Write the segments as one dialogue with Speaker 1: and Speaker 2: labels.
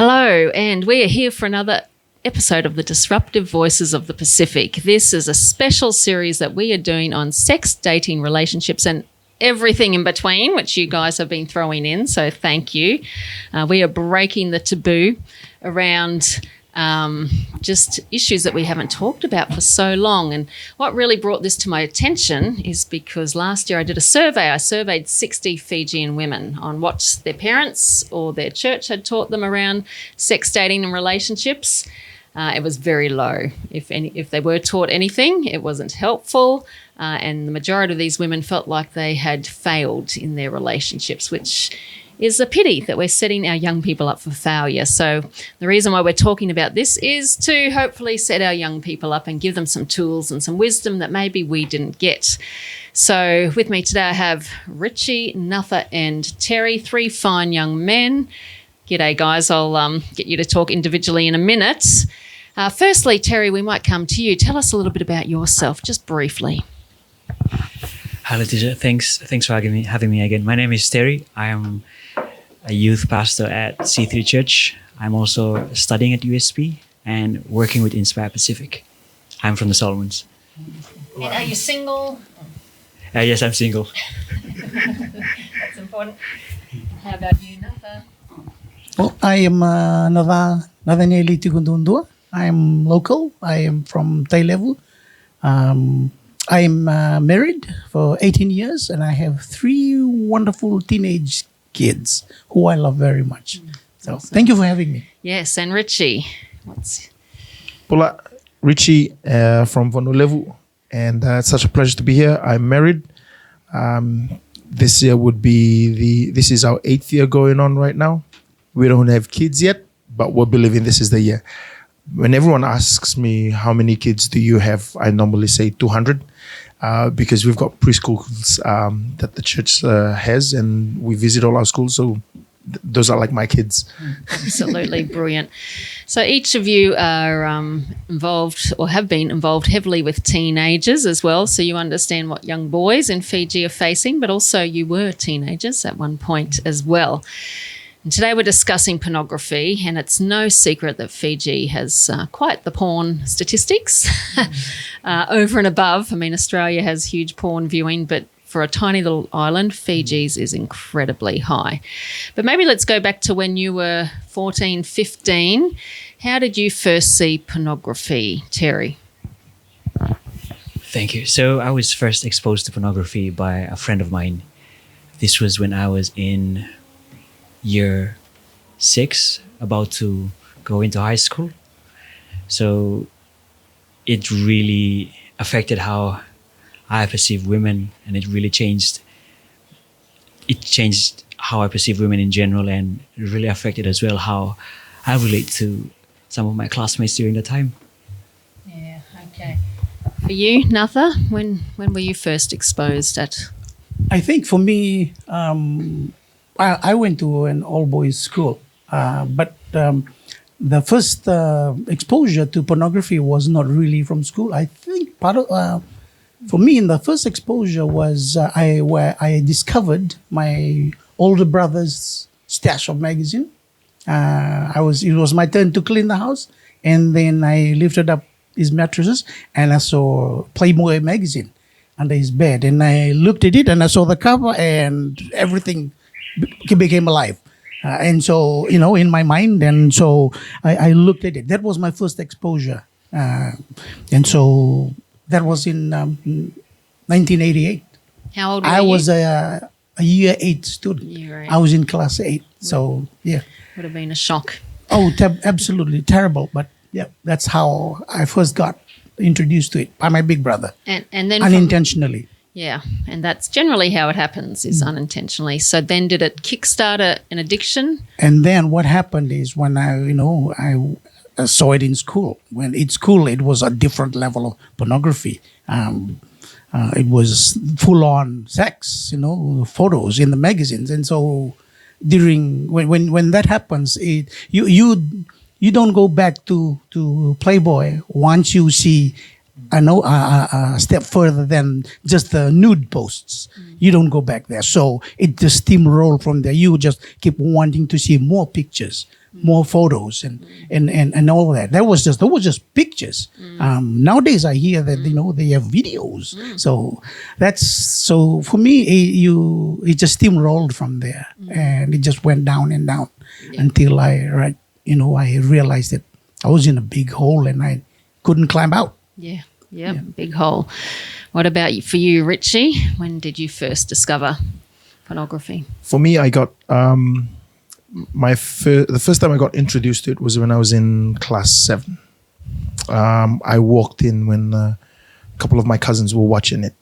Speaker 1: Hello, and we are here for another episode of the Disruptive Voices of the Pacific. This is a special series that we are doing on sex, dating, relationships, and everything in between, which you guys have been throwing in, so thank you. We are breaking the taboo around just issues that we haven't talked about for so long. And what really brought this to my attention is because last year I did a survey. I surveyed 60 Fijian women on what their parents or their church had taught them around sex, dating and relationships. It was very low. If they were taught anything, it wasn't helpful. And the majority of these women felt like they had failed in their relationships, which is a pity that we're setting our young people up for failure. So the reason why we're talking about this is to hopefully set our young people up and give them some tools and some wisdom that maybe we didn't get. So with me today I have Ritchie, Naca and Terry, three fine young men. G'day guys, I'll get you to talk individually in a minute. Firstly, Terry, we might come to you. Tell us a little bit about yourself, just briefly.
Speaker 2: Hello, teacher. Thanks for having me again. My name is Terry. I am a youth pastor at C3 Church. I'm also studying at USP and working with Inspire Pacific. I'm from the Solomons.
Speaker 1: And are you single?
Speaker 2: Yes, I'm single.
Speaker 1: That's important. How about you, Naca?
Speaker 3: Well, I am Nathaniel Tikundundua. I am local. I am from Tailevu. I am married for 18 years and I have three wonderful teenage kids who I love very much. So awesome. Thank you for having me.
Speaker 1: Yes, and Ritchie.
Speaker 4: Hola, Ritchie from Vanulevu, and it's such a pleasure to be here. I'm married. This year this is our 8th year going on right now. We don't have kids yet, but we're believing this is the year. When everyone asks me how many kids do you have, I normally say 200 because we've got preschools that the church has, and we visit all our schools. So those are like my kids.
Speaker 1: Absolutely brilliant. So each of you are involved or have been involved heavily with teenagers as well. So you understand what young boys in Fiji are facing, but also you were teenagers at one point as well. And today we're discussing pornography, and it's no secret that Fiji has quite the porn statistics over and above. I mean, Australia has huge porn viewing, but for a tiny little island, Fiji's is incredibly high. But maybe let's go back to when you were 14, 15. How did you first see pornography, Terry?
Speaker 2: Thank you. So I was first exposed to pornography by a friend of mine. This was when I was in year 6, about to go into high school. So it really affected how I perceive women, and it really changed how I perceive women in general, and it really affected as well how I relate to some of my classmates during the time.
Speaker 1: Yeah, okay. For you, Naca, when were you first exposed at?
Speaker 3: I think for me, I went to an all-boys school, but the first exposure to pornography was not really from school. I think for me, the first exposure was where I discovered my older brother's stash of magazine. It was my turn to clean the house, and then I lifted up his mattresses and I saw Playboy magazine under his bed, and I looked at it and I saw the cover, and everything became alive. And so, in my mind, and so I looked at it. That was my first exposure. And so that was in 1988.
Speaker 1: How old were you?
Speaker 3: I was a year 8 student.
Speaker 1: Year 8.
Speaker 3: I was in class 8. So, yeah.
Speaker 1: Would have been a shock.
Speaker 3: Oh, absolutely terrible. But yeah, that's how I first got introduced to it by my big brother.
Speaker 1: And then
Speaker 3: unintentionally.
Speaker 1: Yeah, and that's generally how it happens, is unintentionally. So then did it kickstart an addiction?
Speaker 3: And then what happened is when I saw it in school. When in school, it was a different level of pornography. It was full-on sex, photos in the magazines. And so when that happens, you don't go back to Playboy once you see I know a step further than just the nude posts. You don't go back there. So it just steamroll from there. You just keep wanting to see more pictures, more photos, and all that. That was just pictures. Nowadays, I hear that they have videos. So for me, it just steamrolled from there, and it just went down and down until I realized that I was in a big hole and I couldn't climb out.
Speaker 1: Yeah, big hole. What about for you, Ritchie? When did you first discover pornography?
Speaker 4: For me, I got the first time I got introduced to it was when I was in class 7. I walked in when a couple of my cousins were watching it,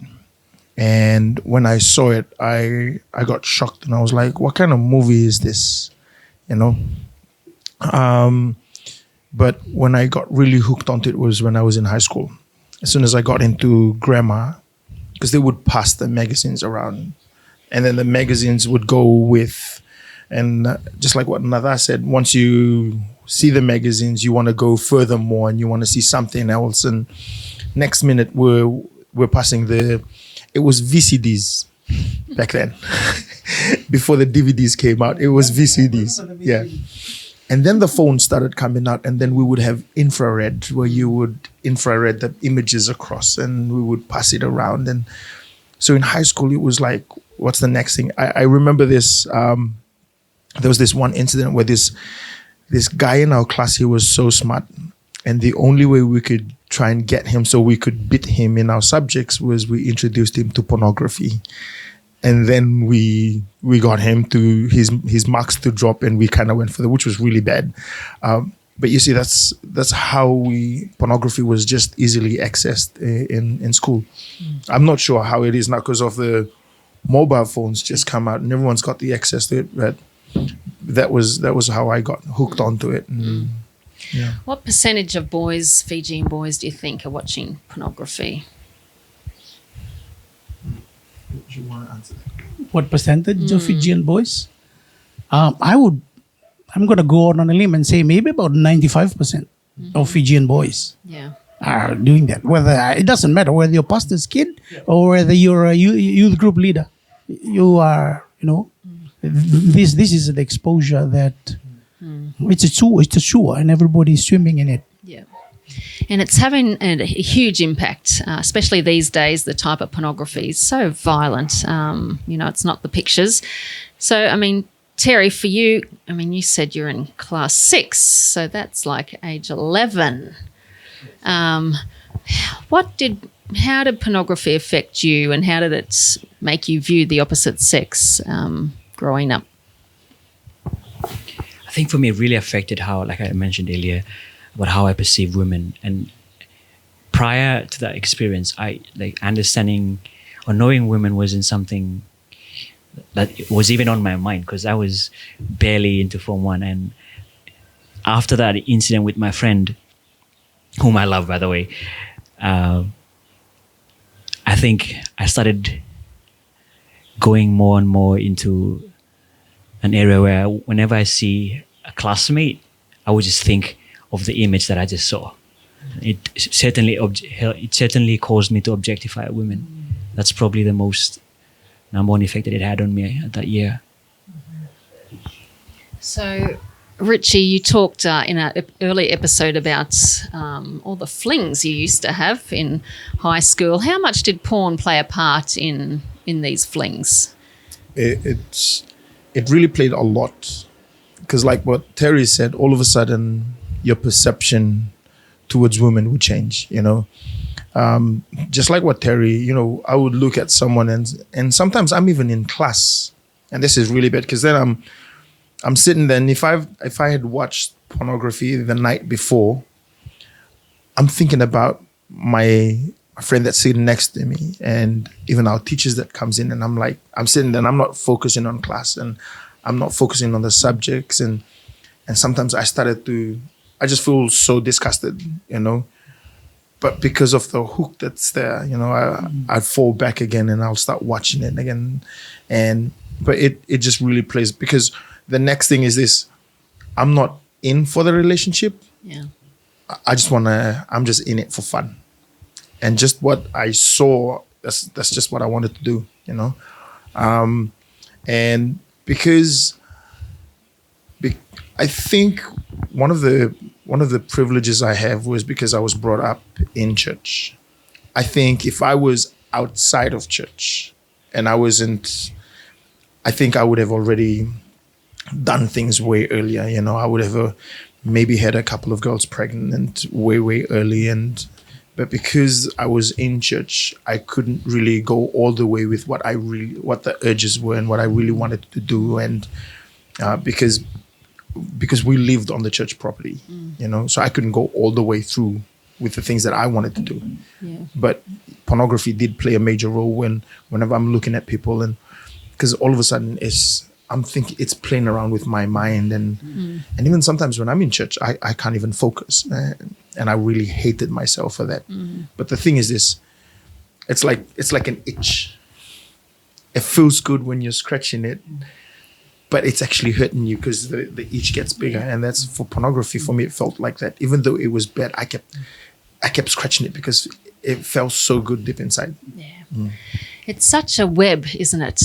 Speaker 4: and when I saw it, I got shocked and I was like, "What kind of movie is this?" But when I got really hooked onto it was when I was in high school. As soon as I got into grammar, because they would pass the magazines around, and then the magazines would go with, and just like what Naca said, once you see the magazines, you want to go further more and you want to see something else. And next minute we're passing it was VCDs back then. Before the DVDs came out, it was VCDs. Yeah. And then the phone started coming out, and then we would have infrared, where you would infrared the images across and we would pass it around. And so in high school, it was like, what's the next thing? I remember this, there was this one incident where this guy in our class, he was so smart. And the only way we could try and get him so we could beat him in our subjects was we introduced him to pornography. And then we got him to his marks to drop, and we kind of went for which was really bad. But you see, that's how pornography was just easily accessed in school. I'm not sure how it is now because of the mobile phones just come out and everyone's got the access to it. But that was how I got hooked onto it. And, yeah.
Speaker 1: What percentage of boys, Fijian boys, do you think are watching pornography?
Speaker 4: Do you want to answer that?
Speaker 3: What percentage of Fijian boys? I'm going to go out on a limb and say maybe about 95% of Fijian boys are doing that. Whether it doesn't matter whether you're a pastor's kid or whether you're a youth group leader. You are, this is the exposure that it's a sure, and everybody's swimming in it.
Speaker 1: Yeah. And it's having a huge impact, especially these days. The type of pornography is so violent. It's not the pictures. So, Terry, for you, you said you're in class 6, so that's like age 11. How did pornography affect you, and how did it make you view the opposite sex growing up?
Speaker 2: I think for me, it really affected how, like I mentioned earlier, about how I perceive women. And prior to that experience, I understanding or knowing women wasn't something that was even on my mind, because I was barely into Form 1. And after that incident with my friend, whom I love, by the way, I think I started going more and more into an area where whenever I see a classmate, I would just think of the image that I just saw. It certainly caused me to objectify women. That's probably the most number one effect that it had on me at that year.
Speaker 1: So, Ritchie, you talked in an early episode about all the flings you used to have in high school. How much did porn play a part in these flings?
Speaker 4: It really played a lot, because like what Terry said, all of a sudden your perception towards women would change, just like what Terry, I would look at someone and sometimes I'm even in class, and this is really bad because then I'm sitting there, and if I had watched pornography the night before, I'm thinking about my friend that's sitting next to me, and even our teachers that comes in, and I'm sitting there and I'm not focusing on class, and I'm not focusing on the subjects, and sometimes I just feel so disgusted, but because of the hook that's there, I'd fall back again and I'll start watching it again, but it just really plays, because the next thing is this: I'm not in for the relationship.
Speaker 1: Yeah.
Speaker 4: I'm just in it for fun. and just what I saw, that's just what I wanted to do, you know. And because I think one of the privileges I have was because I was brought up in church. I think if I was outside of church and I think I would have already done things way earlier. You know, I would have maybe had a couple of girls pregnant way early, but because I was in church, I couldn't really go all the way with what the urges were and what I really wanted to do, and because we lived on the church property, you know, so I couldn't go all the way through with the things that I wanted to do.
Speaker 1: Yeah.
Speaker 4: But pornography did play a major role whenever I'm looking at people, and because all of a sudden I'm thinking it's playing around with my mind, and even sometimes when I'm in church, I can't even focus, and I really hated myself for that. But the thing is this, it's like an itch. It feels good when you're scratching it, but it's actually hurting you because the itch gets bigger. And that's for pornography. For me, it felt like that. Even though it was bad, I kept scratching it because it felt so good deep inside.
Speaker 1: Yeah. It's such a web, isn't it?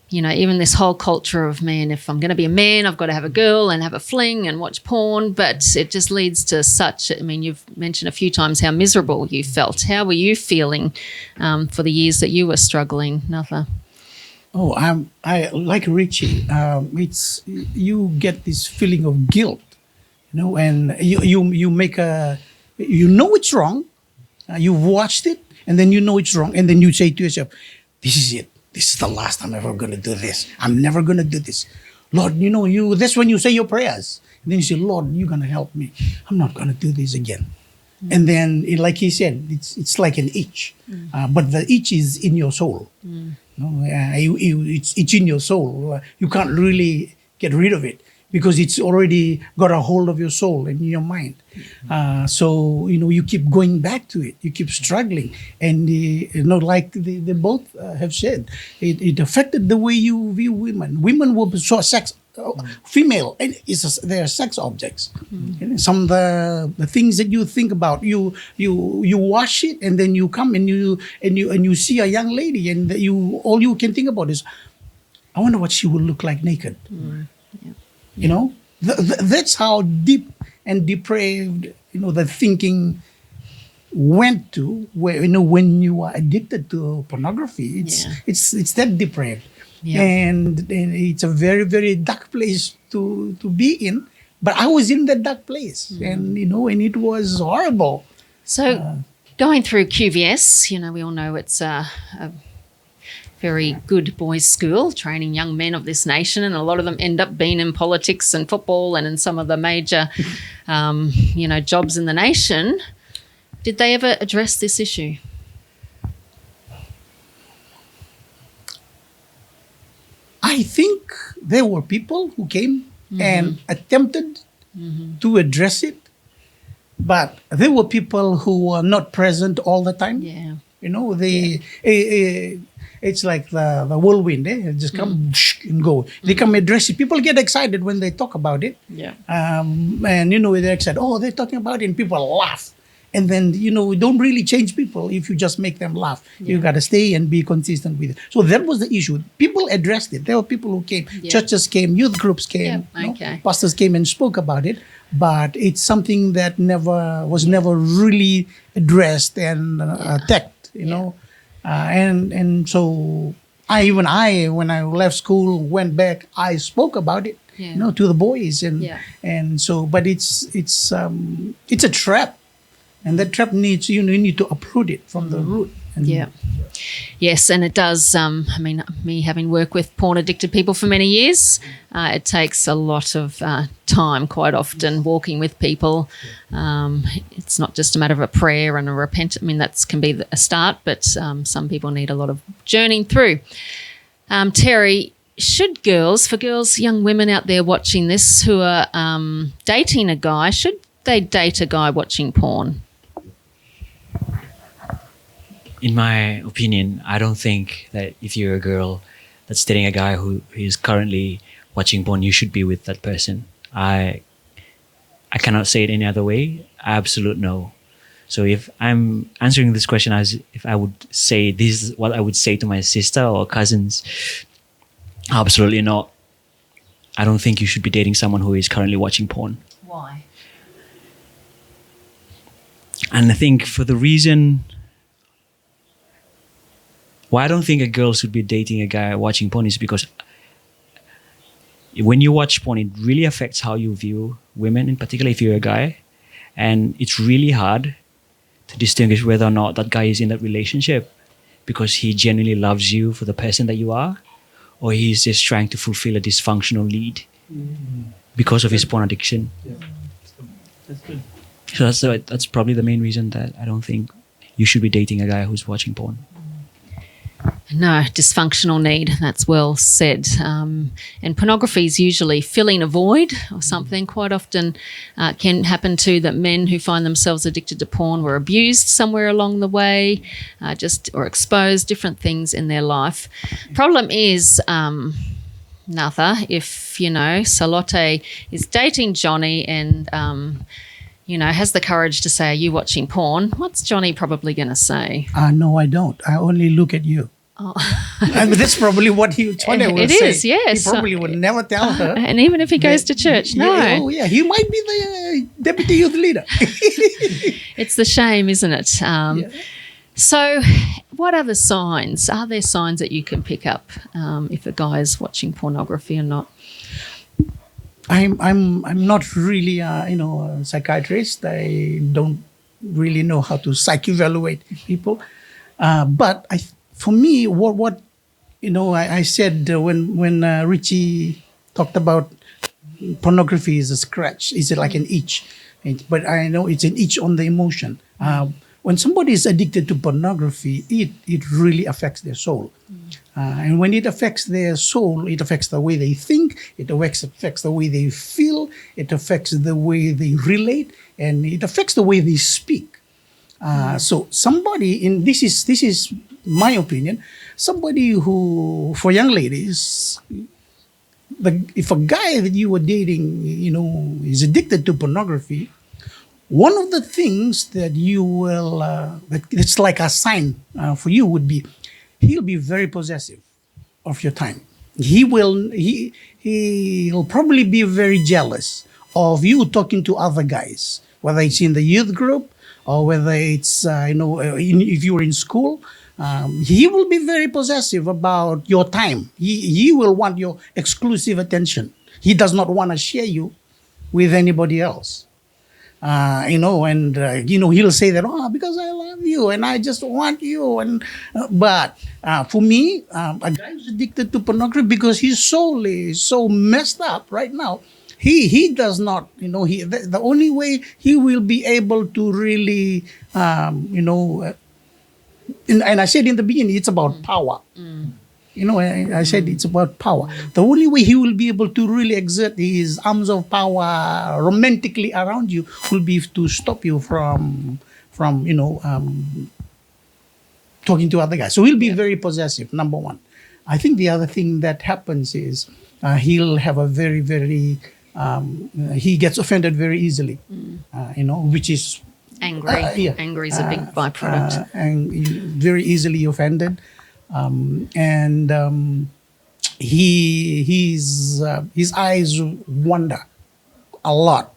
Speaker 1: You know, even this whole culture of, man, if I'm going to be a man, I've got to have a girl and have a fling and watch porn. But it just leads to such, I mean, you've mentioned a few times how miserable you felt. How were you feeling for the years that you were struggling, Naca?
Speaker 3: Oh, I like Ritchie. It's you get this feeling of guilt, you know, and you make you know it's wrong. You've watched it, and then you know it's wrong, and then you say to yourself, "This is it. This is the last time I'm ever going to do this. I'm never going to do this, Lord." You know, that's when you say your prayers, and then you say, "Lord, you're going to help me. I'm not going to do this again." And then, like he said, it's like an itch, but the itch is in your soul. No, it's in your soul. You can't really get rid of it because it's already got a hold of your soul and your mind. So, you know, you keep going back to it. You keep struggling. And, you know, like they both have said, it affected the way you view women. Women will be so female, and they're sex objects. And some of the things that you think about, you watch it, and then you come and you see a young lady, and all you can think about is, I wonder what she will look like naked.
Speaker 1: Yeah.
Speaker 3: You know, that's how deep and depraved, you know, the thinking went to, where, you know, when you are addicted to pornography, it's that depraved. Yeah. And it's a very, very dark place to be in. But I was in that dark place, and, you know, and it was horrible.
Speaker 1: So going through QVS, you know, we all know it's a very good boys' school, training young men of this nation, and a lot of them end up being in politics and football and in some of the major, you know, jobs in the nation. Did they ever address this issue?
Speaker 3: I think there were people who came and attempted to address it, but there were people who were not present all the time.
Speaker 1: Yeah.
Speaker 3: You know, it's like the whirlwind. Just come and go. They come address it. People get excited when they talk about it.
Speaker 1: Yeah.
Speaker 3: And, you know, they're excited. Oh, they're talking about it, and people laugh. And then, you know, don't really change people if you just make them laugh. Yeah. You got to stay and be consistent with it. So that was the issue. People addressed it. There were people who came. Yeah. Churches came. Youth groups came.
Speaker 1: Yeah. Okay.
Speaker 3: Pastors came and spoke about it. But it's something that was never really addressed and attacked, you know. And so when I left school, went back, I spoke about it, you know, to the boys. And so, but it's a trap. And that trap needs, you need to uproot it from the root. And
Speaker 1: Yes, and it does. I mean, me having worked with porn-addicted people for many years, it takes a lot of time, quite often, walking with people. It's not just a matter of a prayer and a repentance. I mean, that can be a start, but some people need a lot of journeying through. Terry, for girls, young women out there watching this who are dating a guy, should they date a guy watching porn?
Speaker 2: In my opinion, I don't think that if you're a girl that's dating a guy who is currently watching porn, you should be with that person. I cannot say it any other way. Absolute no. So if I'm answering this question as if I would say this is what I would say to my sister or cousins, absolutely not. I don't think you should be dating someone who is currently watching porn.
Speaker 1: Why?
Speaker 2: And I think for the reason why I don't think a girl should be dating a guy watching porn is because when you watch porn, it really affects how you view women, in particular if you're a guy. And it's really hard to distinguish whether or not that guy is in that relationship because he genuinely loves you for the person that you are, or he's just trying to fulfill a dysfunctional need because of his porn addiction.
Speaker 3: That's good.
Speaker 2: So that's probably the main reason that I don't think you should be dating a guy who's watching porn.
Speaker 1: No, dysfunctional need. That's well said. And pornography is usually filling a void or something. Quite often can happen too that men who find themselves addicted to porn were abused somewhere along the way, or exposed different things in their life. Problem is, Natha, if, Salote is dating Johnny and, has the courage to say, are you watching porn? What's Johnny probably going to say?
Speaker 3: No, I don't. I only look at you.
Speaker 1: Oh.
Speaker 3: And that's probably what Johnny would say.
Speaker 1: It is, yes.
Speaker 3: He probably would never tell her.
Speaker 1: And even if he goes to church, no.
Speaker 3: Yeah, he might be the deputy youth leader.
Speaker 1: It's the shame, isn't it? So what are the signs? Are there signs that you can pick up if a guy is watching pornography or not?
Speaker 3: I'm not really a psychiatrist. I don't really know how to psych evaluate people. But for me, what I said when Ritchie talked about pornography is a scratch. Is it like an itch? But I know it's an itch on the emotion. When somebody is addicted to pornography, it really affects their soul. And when it affects their soul, it affects the way they think, it affects the way they feel, it affects the way they relate, and it affects the way they speak. So somebody this is my opinion, somebody who, for young ladies, if a guy that you were dating, is addicted to pornography, one of the things that you will, it's like a sign for you would be, he'll be very possessive of your time. He'll probably be very jealous of you talking to other guys, whether it's in the youth group or whether it's, if you're in school. He will be very possessive about your time. He will want your exclusive attention. He does not want to share you with anybody else. He'll say that, because I love you and I just want you. But for me, a guy who's addicted to pornography because his soul is so messed up right now, he does not, the only way he will be able to really, and I said in the beginning, it's about power. I said it's about power. The only way he will be able to really exert his arms of power romantically around you will be to stop you from talking to other guys. So he'll be very possessive, number one. I think the other thing that happens is he'll have a very, very, he gets offended very easily, which is...
Speaker 1: Angry. Angry is a big byproduct.
Speaker 3: And very easily offended. His eyes wander a lot.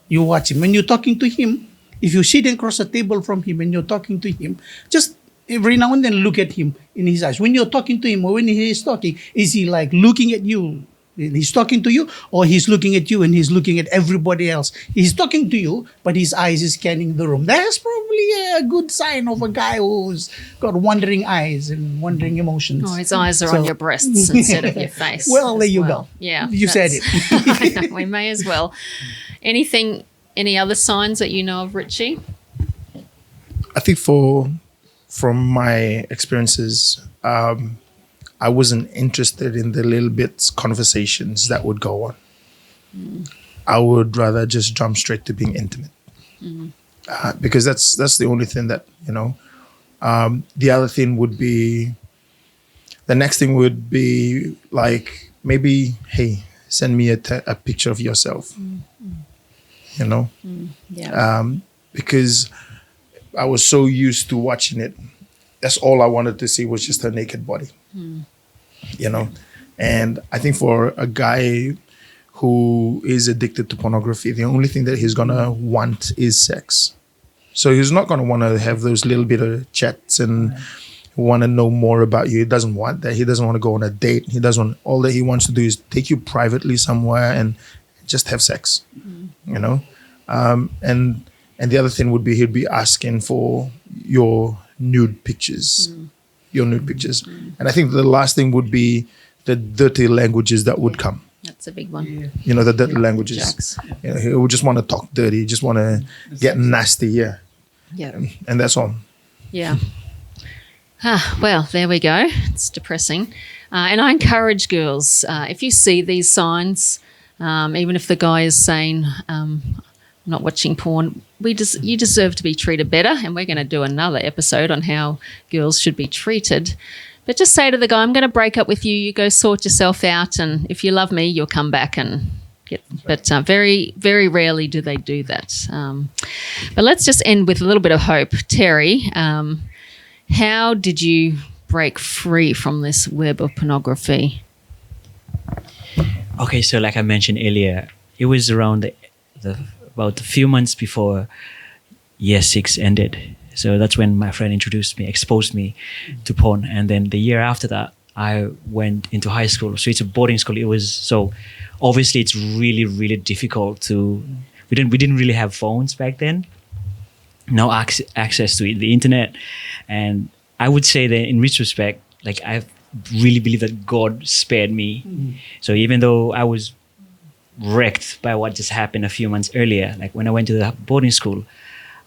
Speaker 3: You watch him. When you're talking to him, if you're sitting across the table from him and you're talking to him, just every now and then look at him in his eyes. When you're talking to him or when he is talking, is he like looking at you? He's talking to you, or he's looking at you and he's looking at everybody else. He's talking to you, but his eyes is scanning the room. That's probably a good sign of a guy who's got wandering eyes and wandering emotions.
Speaker 1: Oh, his eyes are on your breasts instead of your face.
Speaker 3: Well, there you go.
Speaker 1: Yeah.
Speaker 3: You said it.
Speaker 1: I know, we may as well. Any other signs that you know of, Ritchie?
Speaker 4: I think from my experiences, I wasn't interested in the little bits conversations that would go on. I would rather just jump straight to being intimate, because that's the only thing that the other thing would be. The next thing would be like maybe, hey, send me a picture of yourself.
Speaker 1: Yeah.
Speaker 4: Because I was so used to watching it. That's all I wanted to see was just her naked body. You know? And I think for a guy who is addicted to pornography, the only thing that he's gonna want is sex. So he's not gonna want to have those little bit of chats and want to know more about you. He doesn't want that. He doesn't want to go on a date. He doesn't want, all that he wants to do is take you privately somewhere and just have sex. You know? And the other thing would be he'd be asking for your nude pictures. Your nude pictures. And I think the last thing would be the dirty languages that would come.
Speaker 1: That's a big one.
Speaker 4: You know, the dirty languages.
Speaker 1: Jokes.
Speaker 4: You know, he would just want to talk dirty, just want to get nasty, yeah. And that's all.
Speaker 1: Yeah. Well, there we go. It's depressing. And I encourage girls, if you see these signs, even if the guy is saying, I'm not watching porn, you deserve to be treated better. And we're going to do another episode on how girls should be treated. But just say to the guy, I'm going to break up with you. You go sort yourself out. And if you love me, you'll come back and get. But very, very rarely do they do that. But let's just end with a little bit of hope. Terry, how did you break free from this web of pornography?
Speaker 2: Okay, so like I mentioned earlier, it was around about a few months before year 6 ended. So that's when my friend exposed me to porn. And then the year after that, I went into high school. So it's a boarding school. So obviously it's really, really difficult we didn't really have phones back then. No access to the internet. And I would say that in retrospect, like I really believe that God spared me. So even though I was wrecked by what just happened a few months earlier, like when I went to the boarding school,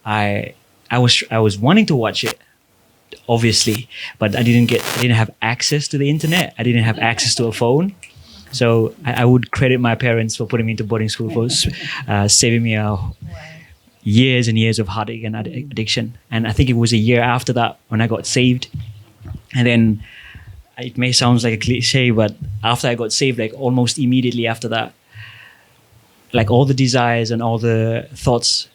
Speaker 2: I was wanting to watch it, obviously, but I didn't have access to the internet. I didn't have access to a phone. So I would credit my parents for putting me into boarding school for saving me years and years of heartache and addiction. And I think it was a year after that when I got saved. And then it may sound like a cliche, but after I got saved, like almost immediately after that, like all the desires and all the thoughts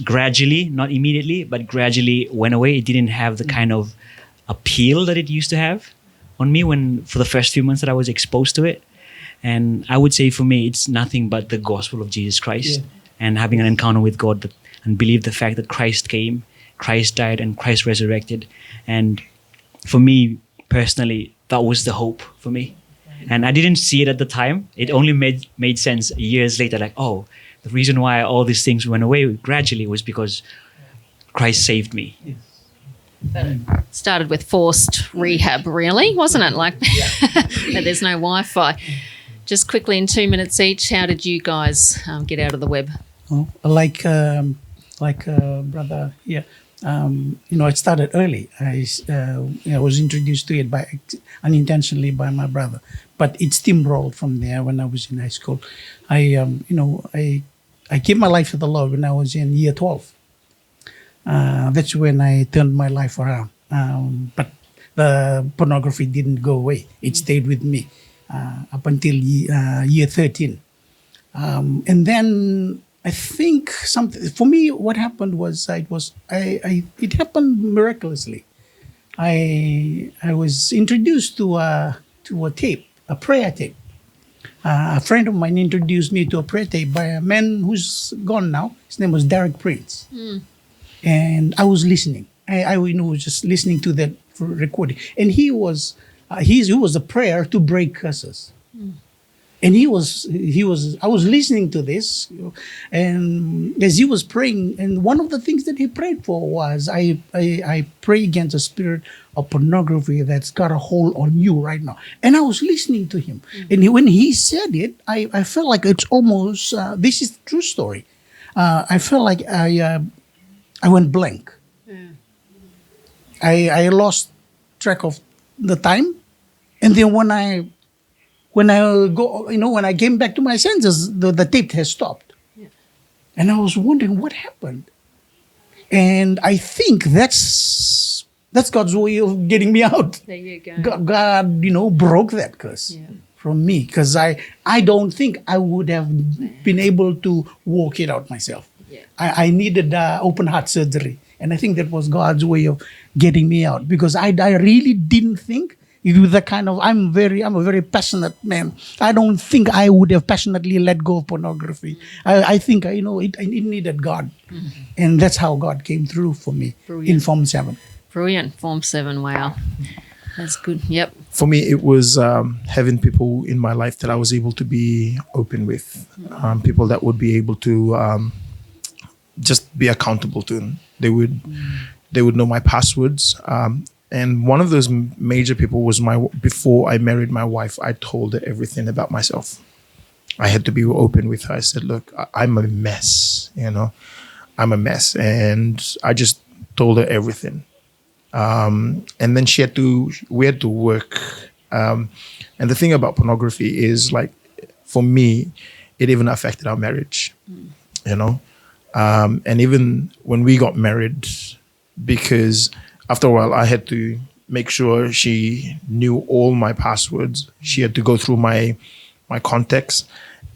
Speaker 2: gradually, not immediately, but gradually went away. It didn't have the kind of appeal that it used to have on me for the first few months that I was exposed to it. And I would say for me, it's nothing but the gospel of Jesus Christ and having an encounter with God and believe the fact that Christ came, Christ died, and Christ resurrected. And for me personally, that was the hope for me. And I didn't see it at the time. It only made sense years later, like, oh, the reason why all these things went away gradually was because Christ saved me.
Speaker 1: But it started with forced rehab, really, wasn't it? Like, there's no Wi-Fi. Just quickly, in 2 minutes each, how did you guys get out of the web?
Speaker 3: Oh, like brother here, it started early. I was introduced to it unintentionally by my brother, but it steamrolled from there when I was in high school. I gave my life to the Lord when I was in year 12. That's when I turned my life around. But the pornography didn't go away. It stayed with me up until year 13. And then I think something for me. What happened was it happened miraculously. I was introduced to a tape, a prayer tape. A friend of mine introduced me to a prayer tape by a man who's gone now. His name was Derek Prince, and I was listening. I was just listening to that recording, and he was a prayer to break curses. And I was listening to this, and as he was praying, and one of the things that he prayed for was, I pray against a spirit of pornography that's got a hold on you right now. And I was listening to him. And when he said it, I felt like it's almost, this is a true story. I felt like I went blank. I lost track of the time. And then when I came back to my senses, the tape has stopped. Yeah. And I was wondering what happened. And I think that's God's way of getting me out.
Speaker 1: There you go.
Speaker 3: God broke that curse from me, because I don't think I would have been able to walk it out myself. Yeah. I needed open heart surgery And I think that was God's way of getting me out, because I really didn't think it was the kind of, I'm a very passionate man. I don't think I would have passionately let go of pornography. I think, it needed God. And that's how God came through for me in Form 7.
Speaker 1: Brilliant. Form 7, wow. That's good. Yep.
Speaker 4: For me, it was having people in my life that I was able to be open with, people that would be able to just be accountable to. They would know my passwords. And one of those major people was before I married my wife, I told her everything about myself. I had to be open with her. I said, look, I'm a mess, I'm a mess. And I just told her everything. And then we had to work. And the thing about pornography is, like, for me, it even affected our marriage, and even when we got married, because after a while I had to make sure she knew all my passwords. She had to go through my contacts.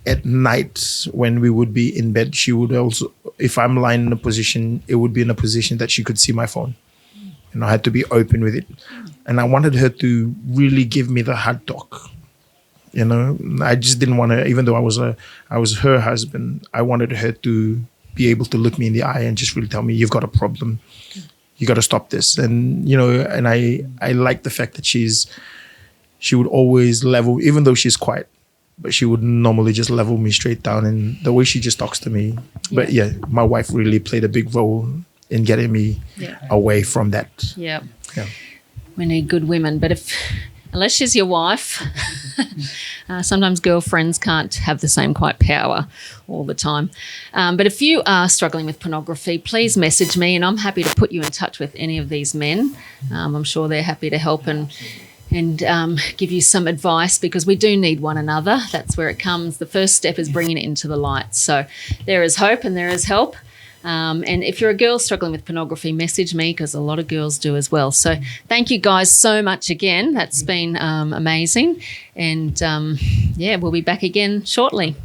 Speaker 4: At night, when we would be in bed, she would also, if I'm lying in a position, it would be in a position that she could see my phone. I had to be open with it. And I wanted her to really give me the hard talk. I just didn't want to, even though I was her husband, I wanted her to be able to look me in the eye and just really tell me, you've got a problem. You got to stop this. And, and I like the fact that she would always level, even though she's quiet, but she would normally just level me straight down, and the way she just talks to me. Yeah. But yeah, my wife really played a big role in getting me away from that.
Speaker 1: Yeah. We need good women, but unless she's your wife, sometimes girlfriends can't have the same quite power all the time. But if you are struggling with pornography, please message me, and I'm happy to put you in touch with any of these men. I'm sure they're happy to help and give you some advice, because we do need one another. That's where it comes. The first step is bringing it into the light. So there is hope and there is help. And if you're a girl struggling with pornography, message me, because a lot of girls do as well. So thank you guys so much again. That's been amazing. And we'll be back again shortly.